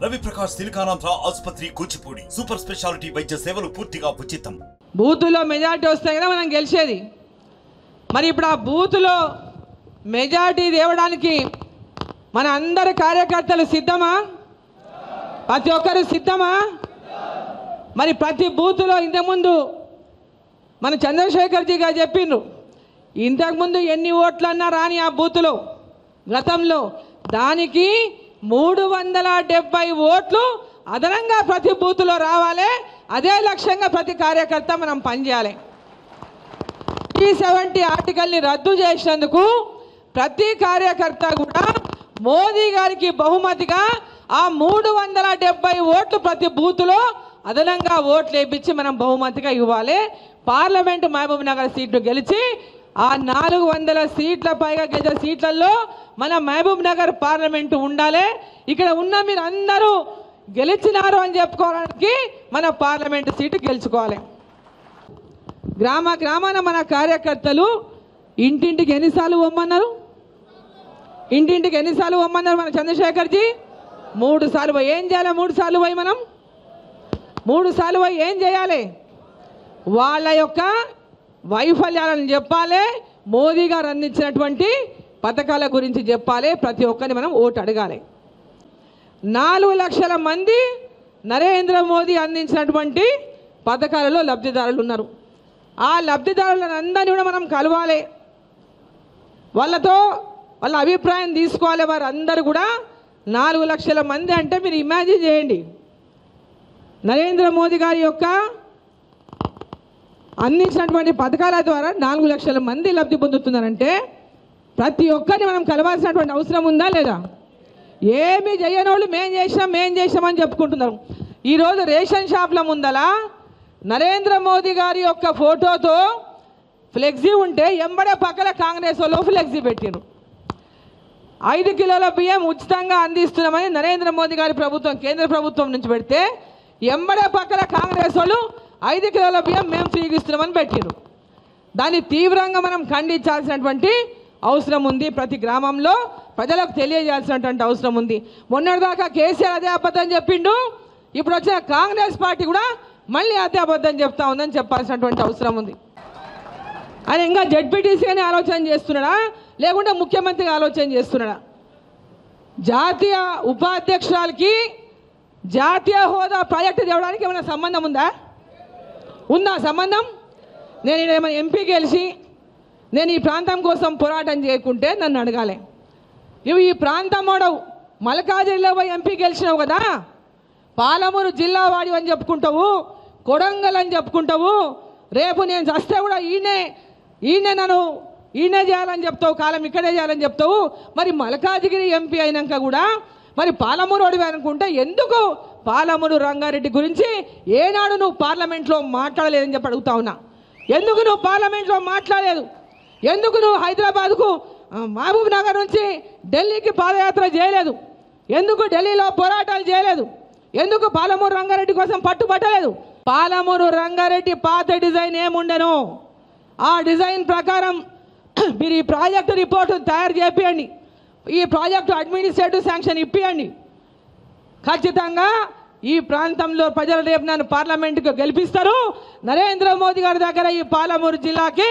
రవి ప్రకాష్ సిలికానాంధ్ర ఆసుపత్రి Kuchipudi super speciality వైద్య సేవలు పూర్తిగా ఉచితం. బూతులో మెజారిటీ వస్తే కదా మనం గెలిచేది. మరి ఇప్పుడు ఆ బూతులో మెజారిటీ తేవడానికి మన అందరి కార్యకర్తలు సిద్ధమా? ప్రతి ఒక్కరు సిద్ధమా? మరి ప్రతి బూతులో ఇంతకుముందు మన చంద్రశేఖర్జీ గారు చెప్పిండ్రు, ఇంతకుముందు ఎన్ని ఓట్లన్నా రాని ఆ బూతులో గతంలో దానికి 370 ఓట్లు అదనంగా ప్రతి బూతులో రావాలి. అదే లక్ష్యంగా ప్రతి కార్యకర్త మనం పనిచేయాలి. 370 ఆర్టికల్ని రద్దు చేసినందుకు ప్రతి కార్యకర్త కూడా మోదీ గారికి బహుమతిగా ఆ 370 ఓట్లు ప్రతి బూతులో అదనంగా ఓట్లు వేయించి మనం బహుమతిగా ఇవ్వాలి. పార్లమెంటు మహబూబ్ నగర్ సీట్లు గెలిచి ఆ 400 సీట్ల పైగా గెలిచిన సీట్లలో మన మహబూబ్ నగర్ పార్లమెంటు ఉండాలి. ఇక్కడ ఉన్న మీరు అందరూ గెలిచినారు అని చెప్పుకోవడానికి మన పార్లమెంటు సీటు గెలుచుకోవాలి. గ్రామ గ్రామాన మన కార్యకర్తలు ఇంటింటికి ఎన్నిసార్లు పొమ్మన్నారు? ఇంటింటికి ఎన్నిసార్లు పొమ్మన్నారు మన చంద్రశేఖర్జీ? 3 సార్లు పోయి ఏం చేయాలి? 3 సార్లు పోయి మనం 3 సార్లు పోయి ఏం చేయాలి? వాళ్ళ యొక్క వైఫల్యాలను చెప్పాలి, మోదీ గారు అందించినటువంటి పథకాల గురించి చెప్పాలి. ప్రతి ఒక్కరిని మనం ఓటు అడగాలి. 4 లక్షల మంది నరేంద్ర మోదీ అందించినటువంటి పథకాలలో లబ్ధిదారులు ఉన్నారు. ఆ లబ్ధిదారులను అందరినీ కూడా మనం కలవాలి, వాళ్ళతో వాళ్ళ అభిప్రాయం తీసుకోవాలి. వారు అందరూ కూడా 4 లక్షల మంది అంటే మీరు ఇమాజిన్ చేయండి, నరేంద్ర మోదీ గారి యొక్క అందించినటువంటి పథకాల ద్వారా 4 లక్షల మంది లబ్ధి పొందుతున్నారంటే ప్రతి ఒక్కరిని మనం కలవాల్సినటువంటి అవసరం ఉందా లేదా? ఏమి చేయని వాళ్ళు మేం చేసామని చెప్పుకుంటున్నారు. ఈరోజు రేషన్ షాప్ల ముందల నరేంద్ర మోదీ గారి యొక్క ఫోటోతో ఫ్లెక్సీ ఉంటే ఎంబడే పక్కన కాంగ్రెస్ వాళ్ళు ఫ్లెక్సీ పెట్టిరు. 5 కిలోల బియ్యం ఉచితంగా అందిస్తున్నామని నరేంద్ర మోదీ గారి ప్రభుత్వం కేంద్ర ప్రభుత్వం నుంచి పెడితే ఎంబడే పక్కన కాంగ్రెస్ వాళ్ళు 5 కిలోల బియ్యం మేము ఫ్రీగా ఇస్తున్నామని పెట్టిరు. దాన్ని తీవ్రంగా మనం ఖండించాల్సినటువంటి అవసరం ఉంది. ప్రతి గ్రామంలో ప్రజలకు తెలియజేయాల్సినటువంటి అవసరం ఉంది. మొన్నటిదాకా కేసీఆర్ అదే అబద్ధం చెప్పిండు, ఇప్పుడు వచ్చిన కాంగ్రెస్ పార్టీ కూడా మళ్ళీ అదే అబద్ధం చెప్తా ఉందని చెప్పాల్సినటువంటి అవసరం ఉంది. ఆయన ఇంకా జడ్పీటీసీగానే ఆలోచన చేస్తున్నాడా లేకుంటే ముఖ్యమంత్రిగా ఆలోచన చేస్తున్నాడా? జాతీయ ఉపాధ్యక్షురాలకి జాతీయ హోదా ప్రాజెక్టు తేవడానికి ఏమైనా సంబంధం ఉందా సంబంధం? నేను ఏమైనా ఎంపీ గెలిచి నేను ఈ ప్రాంతం కోసం పోరాటం చేయకుంటే నన్ను అడగాలి. నువ్వు ఈ ప్రాంతం వాడవు, మల్కాజిగిరిలో పోయి ఎంపీ గెలిచినావు కదా, పాలమూరు జిల్లా వాడి అని చెప్పుకుంటావు, కొడంగల్ అని చెప్పుకుంటావు, రేపు నేను చస్తే కూడా ఈయనే చేయాలని చెప్తావు, కాలం ఇక్కడే చేయాలని చెప్తావు. మరి మల్కాజిగిరి ఎంపీ అయినాక కూడా మరి పాలమూరు వాడివి అనుకుంటే ఎందుకు పాలమూరు రంగారెడ్డి గురించి ఏనాడు నువ్వు పార్లమెంట్లో మాట్లాడలేదని చెప్పి అడుగుతా ఉన్నా. ఎందుకు నువ్వు పార్లమెంట్లో మాట్లాడలేదు? ఎందుకు నువ్వు హైదరాబాద్కు మహబూబ్ నగర్ నుంచి ఢిల్లీకి పాదయాత్ర చేయలేదు? ఎందుకు ఢిల్లీలో పోరాటాలు చేయలేదు? ఎందుకు పాలమూరు రంగారెడ్డి కోసం పట్టుబట్టలేదు? పాలమూరు రంగారెడ్డి పాత డిజైన్ ఏముండెనో ఆ డిజైన్ ప్రకారం మీరు ఈ ప్రాజెక్టు రిపోర్టు తయారు చేపియండి, ఈ ప్రాజెక్టు అడ్మినిస్ట్రేటివ్ శాంక్షన్ ఇప్పియండి. ఖచ్చితంగా ఈ ప్రాంతంలో ప్రజలు రేపు నన్ను పార్లమెంటుకు గెలిపిస్తారు. నరేంద్ర మోదీ గారి దగ్గర ఈ పాలమూరు జిల్లాకి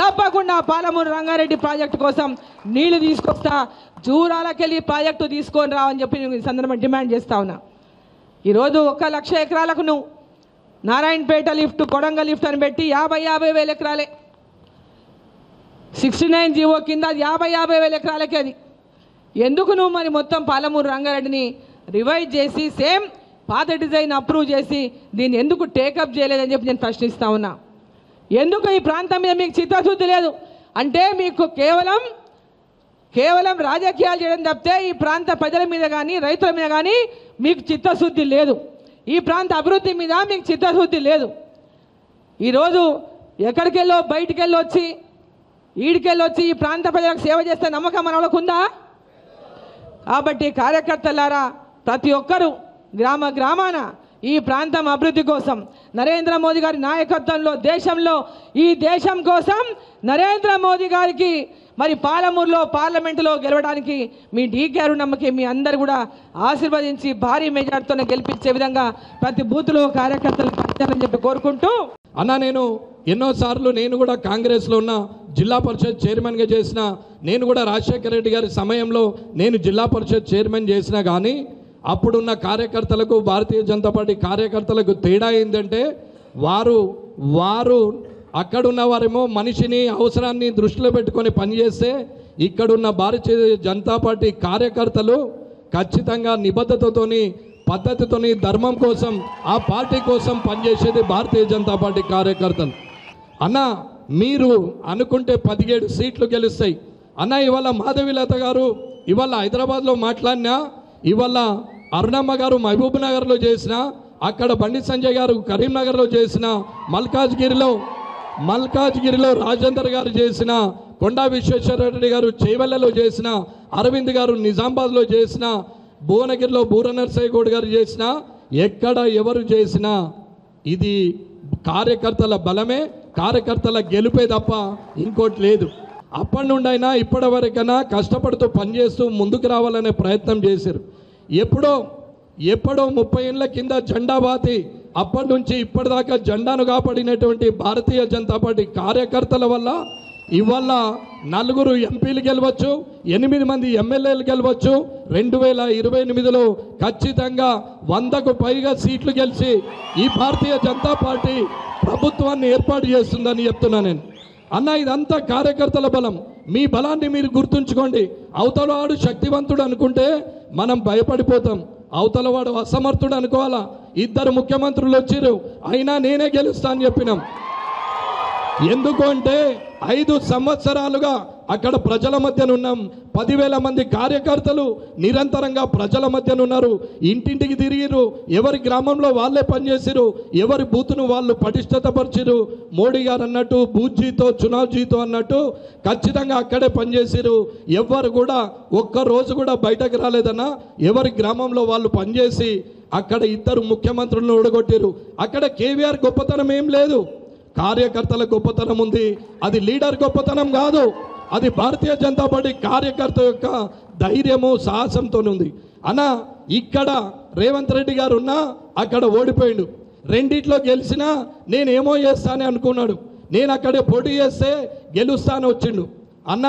తప్పకుండా పాలమూరు రంగారెడ్డి ప్రాజెక్టు కోసం నీళ్లు తీసుకొస్తా, జూరాలకెళ్ళి ప్రాజెక్టు తీసుకొని రావని చెప్పి నేను ఈ సందర్భంగా డిమాండ్ చేస్తా ఉన్నా. ఈరోజు 1 లక్ష ఎకరాలకు నువ్వు నారాయణపేట లిఫ్ట్, కొడంగల్ లిఫ్ట్ అని పెట్టి 50 వేల ఎకరాలే 69 జీవో కింద 50 వేల ఎకరాలకే అది. ఎందుకు నువ్వు మరి మొత్తం పాలమూరు రంగారెడ్డిని రివైజ్ చేసి సేమ్ పాత డిజైన్ అప్రూవ్ చేసి దీన్ని ఎందుకు టేకప్ చేయలేదని చెప్పి నేను ప్రశ్నిస్తా ఉన్నా. ఎందుకు ఈ ప్రాంతం మీద మీకు చిత్తశుద్ధి లేదు? అంటే మీకు కేవలం రాజకీయాలు చేయడం తప్పితే ఈ ప్రాంత ప్రజల మీద కానీ రైతుల మీద కానీ మీకు చిత్తశుద్ధి లేదు. ఈ ప్రాంత అభివృద్ధి మీద మీకు చిత్తశుద్ధి లేదు. ఈరోజు ఎక్కడికెళ్ళో బయటికెళ్ళి వచ్చి ఈడికెళ్ళొచ్చి ఈ ప్రాంత ప్రజలకు సేవ చేస్తే నమ్మకం మన వాళ్ళకు ఉందా? కాబట్టి కార్యకర్తలారా ప్రతి ఒక్కరూ గ్రామాన ఈ ప్రాంతం అభివృద్ధి కోసం నరేంద్ర మోదీ గారి నాయకత్వంలో దేశంలో ఈ దేశం కోసం నరేంద్ర మోదీ గారికి మరి పాలమూరులో పార్లమెంటులో గెలవడానికి మీ డీకే అరుణమ్మకి మీ అందరు కూడా ఆశీర్వదించి భారీ మెజార్టీతో గెలిపించే విధంగా ప్రతి బూత్లో కార్యకర్తలు పనిచేయాలని చెప్పి కోరుకుంటూ అన్న నేను ఎన్నోసార్లు నేను కూడా కాంగ్రెస్లో ఉన్న జిల్లా పరిషత్ చైర్మన్గా చేసిన నేను కూడా రాజశేఖర రెడ్డి గారి సమయంలో నేను జిల్లా పరిషత్ చైర్మన్ చేసినా కానీ అప్పుడున్న కార్యకర్తలకు భారతీయ జనతా పార్టీ కార్యకర్తలకు తేడా ఏంటంటే వారు అక్కడున్న వారేమో మనిషిని అవసరాన్ని దృష్టిలో పెట్టుకొని పనిచేస్తే ఇక్కడున్న భారతీయ జనతా పార్టీ కార్యకర్తలు ఖచ్చితంగా నిబద్ధతతోని పద్ధతితోని ధర్మం కోసం ఆ పార్టీ కోసం పనిచేసేది భారతీయ జనతా పార్టీ కార్యకర్తలు. అన్న మీరు అనుకుంటే 17 సీట్లు గెలుస్తాయి అన్న. ఇవాళ మాధవీలత గారు ఇవాళ హైదరాబాద్లో మాట్లాడినా, ఇవాళ అరుణమ్మ గారు మహబూబ్ నగర్లో చేసిన, అక్కడ బండి సంజయ్ గారు కరీంనగర్లో చేసిన, మల్కాజ్గిరిలో రాజేందర్ గారు చేసిన, కొండా విశ్వేశ్వరరెడ్డి గారు చేవెళ్లలో చేసిన, అరవింద్ గారు నిజామాబాద్లో చేసిన, భువనగిరిలో బూర నరసయ్య గౌడ్ గారు చేసిన, ఎక్కడ ఎవరు చేసినా ఇది కార్యకర్తల బలమే, కార్యకర్తల గెలుపే తప్ప ఇంకోటి లేదు. అప్పటి నుండి అయినా ఇప్పటి వరకైనా కష్టపడుతూ పనిచేస్తూ ముందుకు రావాలనే ప్రయత్నం చేశారు. ఎప్పుడో 30 ఏళ్ల కింద జెండా బాతి అప్పటి నుంచి ఇప్పటిదాకా జెండాను కాపాడినటువంటి భారతీయ జనతా పార్టీ కార్యకర్తల వల్ల ఇవాళ 4 ఎంపీలు గెలవచ్చు, 8 మంది ఎమ్మెల్యేలు గెలవచ్చు. 2028లో ఖచ్చితంగా 100కు పైగా సీట్లు గెలిచి ఈ భారతీయ జనతా పార్టీ ప్రభుత్వాన్ని ఏర్పాటు చేస్తుందని చెప్తున్నా నేను. అన్న ఇదంతా కార్యకర్తల బలం. మీ బలాన్ని మీరు గుర్తుంచుకోండి. అవతలవాడు శక్తివంతుడు అనుకుంటే మనం భయపడిపోతాం, అవతలవాడు అసమర్థుడు అనుకోవాలా. 2 ముఖ్యమంత్రులు వచ్చారు, అయినా నేనే గెలుస్తా అని చెప్పినాం. ఎందుకు అంటే 5 సంవత్సరాలుగా అక్కడ ప్రజల మధ్యనున్నాం. 10,000 మంది కార్యకర్తలు నిరంతరంగా ప్రజల మధ్యనున్నారు. ఇంటింటికి తిరిగిరు, ఎవరి గ్రామంలో వాళ్ళే పనిచేసిరు, ఎవరి బూతును వాళ్ళు పటిష్టతపరిచిరు. మోడీ గారు అన్నట్టు బూత్ జీతో చునావ్ జీతో అన్నట్టు ఖచ్చితంగా అక్కడే పనిచేసిరు. ఎవరు కూడా ఒక్కరోజు కూడా బయటకు రాలేదన్నా. ఎవరి గ్రామంలో వాళ్ళు పనిచేసి అక్కడ 2 ముఖ్యమంత్రులను ఓడగొట్టారు. అక్కడ కేవీఆర్ గొప్పతనం ఏం లేదు, కార్యకర్తల గొప్పతనం ఉంది. అది లీడర్ గొప్పతనం కాదు, అది భారతీయ జనతా పార్టీ కార్యకర్త యొక్క ధైర్యము సాహసంతో ఉంది. అన్న ఇక్కడ రేవంత్ రెడ్డి గారు ఉన్నా అక్కడ ఓడిపోయిండు. రెండిట్లో గెలిచినా నేనేమో చేస్తానే అనుకున్నాడు. నేను అక్కడే పోటీ చేస్తే గెలుస్తాను వచ్చిండు. అన్న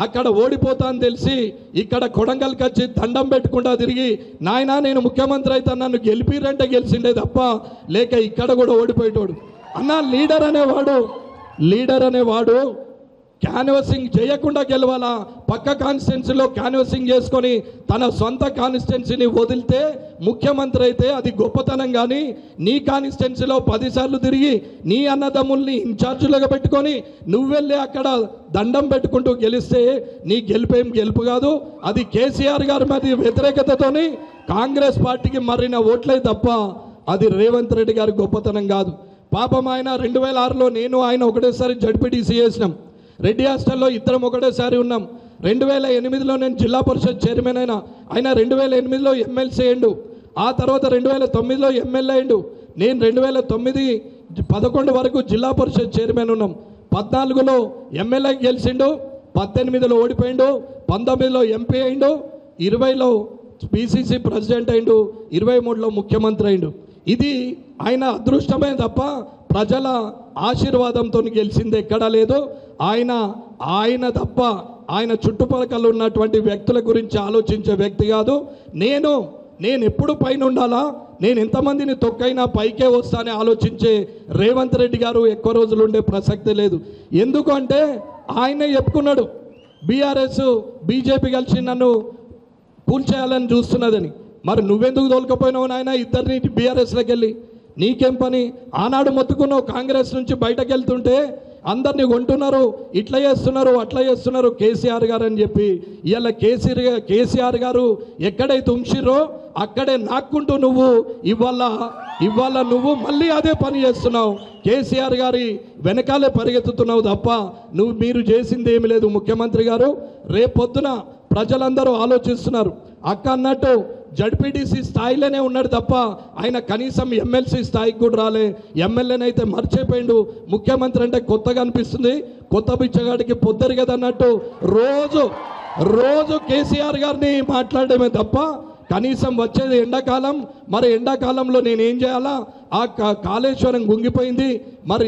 అక్కడ ఓడిపోతా అని తెలిసి ఇక్కడ కొడంగల్కి వచ్చి దండం పెట్టుకుంటా తిరిగి, నాయనా నేను ముఖ్యమంత్రి అయితే నన్ను గెలిపిరంటే గెలిచిండే తప్ప లేక ఇక్కడ కూడా ఓడిపోయేటోడు. అన్న లీడర్ అనేవాడు క్యాన్వసింగ్ చేయకుండా గెలవాలా. పక్క కాన్స్టిట్యున్సీలో క్యాన్వసింగ్ చేసుకొని తన సొంత కాన్స్టిట్యున్సీని వదిలితే ముఖ్యమంత్రి అయితే అది గొప్పతనం. కానీ నీ కాన్స్టిట్యున్సీలో 10 సార్లు తిరిగి నీ అన్నదమ్ముల్ని ఇన్ఛార్జీలుగా పెట్టుకొని నువ్వెళ్ళి అక్కడ దండం పెట్టుకుంటూ గెలిస్తే నీ గెలుపేం గెలుపు కాదు. అది కేసీఆర్ గారి మీద వ్యతిరేకతతోని కాంగ్రెస్ పార్టీకి మరిన ఓట్లే తప్ప అది రేవంత్ రెడ్డి గారి గొప్పతనం కాదు. పాపం ఆయన 2006లో నేను ఆయన ఒకటేసారి జడ్పీటీసీ చేసినాం. రెడ్డి హాస్టల్లో 2 ఒకటేసారి ఉన్నాం. 2008లో నేను జిల్లా పరిషత్ చైర్మన్ అయినా. ఆయన 2008లో ఎమ్మెల్సీ అయ్యిండు. ఆ తర్వాత 2009లో ఎమ్మెల్యే అయ్యిండు. నేను 2009-11 వరకు జిల్లా పరిషత్ చైర్మన్ ఉన్నాం. 14లో ఎమ్మెల్యే గెలిచిండు, 18లో ఓడిపోయిండు, 19లో ఎంపీ అయిండు, 20లో పిసిసి ప్రెసిడెంట్ అయిండు, 23లో ముఖ్యమంత్రి అయిండు. ఇది ఆయన అదృష్టమే తప్ప ప్రజల ఆశీర్వాదంతో గెలిచింది ఎక్కడా లేదు. ఆయన తప్ప ఆయన చుట్టుపక్కల ఉన్నటువంటి వ్యక్తుల గురించి ఆలోచించే వ్యక్తి కాదు. నేను ఎప్పుడు పైన ఉండాలా, నేను ఎంతమందిని తొక్కైనా పైకే వస్తానే ఆలోచించే రేవంత్ రెడ్డి గారు ఎక్కువ రోజులు ఉండే ప్రసక్తి లేదు. ఎందుకంటే ఆయనే చెప్పుకున్నాడు, బీఆర్ఎస్ బీజేపీ కలిసి నన్ను కూల్చేయాలని చూస్తున్నదని. మరి నువ్వెందుకు తోలుకపోయినావు నాయన ఇద్దరిని బీఆర్ఎస్లోకి వెళ్ళి? నీకేం పని? ఆనాడు మొత్తుకున్నావు కాంగ్రెస్ నుంచి బయటకు వెళ్తుంటే అందరినీ కొంటున్నారు, ఇట్లా చేస్తున్నారు అట్లా చేస్తున్నారు కేసీఆర్ గారు అని చెప్పి. ఇవాళ కేసీఆర్ గారు ఎక్కడైతే ఉంచిరో అక్కడే నాక్కుంటూ నువ్వు ఇవాళ నువ్వు మళ్ళీ అదే పని చేస్తున్నావు. కేసీఆర్ గారి వెనకాలే పరిగెత్తుతున్నావు తప్ప మీరు చేసింది ఏమి లేదు. ముఖ్యమంత్రి గారు రేపొద్దున ప్రజలందరూ ఆలోచిస్తున్నారు. అక్క అన్నట్టు జడ్పీటీసీ స్థాయిలోనే ఉన్నాడు తప్ప ఆయన కనీసం ఎమ్మెల్సీ స్థాయికి కూడా రాలే. ఎమ్మెల్యేనైతే మర్చిపోయిండు. ముఖ్యమంత్రి అంటే కొత్తగా అనిపిస్తుంది. కొత్త బిచ్చగాడికి పొద్దరు కదా అన్నట్టు రోజు కేసీఆర్ గారిని మాట్లాడమే తప్ప కనీసం వచ్చేది ఎండాకాలం. మరి ఎండాకాలంలో నేనేం చేయాలా? ఆ కాళేశ్వరం గుంగిపోయింది. మరి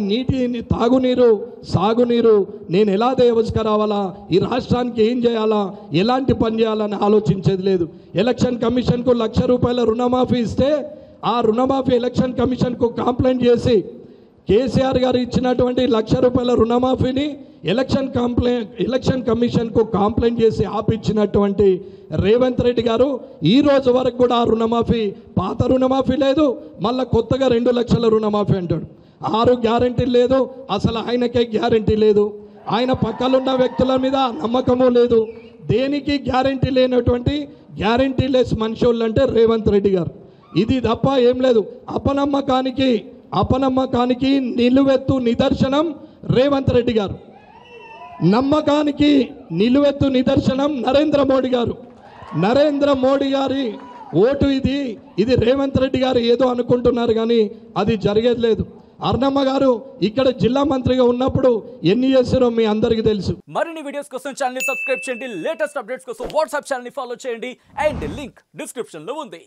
తాగునీరు సాగునీరు నేను ఎలా తీసుకురావాలా? ఈ రాష్ట్రానికి ఏం చేయాలా? ఎలాంటి పని చేయాలని ఆలోచించేది లేదు. ఎలక్షన్ కమిషన్కు ₹1,00,000 రుణమాఫీ ఇస్తే ఆ రుణమాఫీ ఎలక్షన్ కమిషన్కు కంప్లైంట్ చేసి కేసీఆర్ గారు ఇచ్చినటువంటి ₹1,00,000 రుణమాఫీని ఎలక్షన్ కమిషన్కు కంప్లైంట్ చేసి ఆపిచ్చినటువంటి రేవంత్ రెడ్డి గారు ఈ రోజు వరకు కూడా ఆ రుణమాఫీ, పాత రుణమాఫీ లేదు, మళ్ళీ కొత్తగా 2 లక్షల రుణమాఫీ అంటాడు. 6 గ్యారెంటీలు లేదు, అసలు ఆయనకే గ్యారెంటీ లేదు. ఆయన పక్కలున్న వ్యక్తుల మీద నమ్మకము లేదు. దేనికి గ్యారెంటీ లేనటువంటి గ్యారెంటీ లెస్ మనుషులు అంటే రేవంత్ రెడ్డి గారు. ఇది తప్ప ఏం లేదు. అపనమ్మకానికి నిలువెత్తు నిదర్శనం రేవంత్ రెడ్డి గారు. నమ్మకానికి నిలువెత్తు నిదర్శనం నరేంద్ర మోడీ గారు. నరేంద్ర మోడీ గారి ఓటు ఇది రేవంత్ రెడ్డి గారు ఏదో అనుకుంటున్నారు కానీ అది జరిగేది లేదు. అర్ణమ్మ గారు ఇక్కడ జిల్లా మంత్రిగా ఉన్నప్పుడు ఎన్ని చేశారో మీ అందరికీ తెలుసు. మరిన్ని వీడియోస్ కోసం ఛానల్ ని సబ్స్క్రైబ్ చేయండి. లేటెస్ట్ అప్డేట్స్ కోసం వాట్సాప్ ఛానల్ ని ఫాలో చేయండి. అండ్ లింక్ డిస్క్రిప్షన్ లో ఉంది.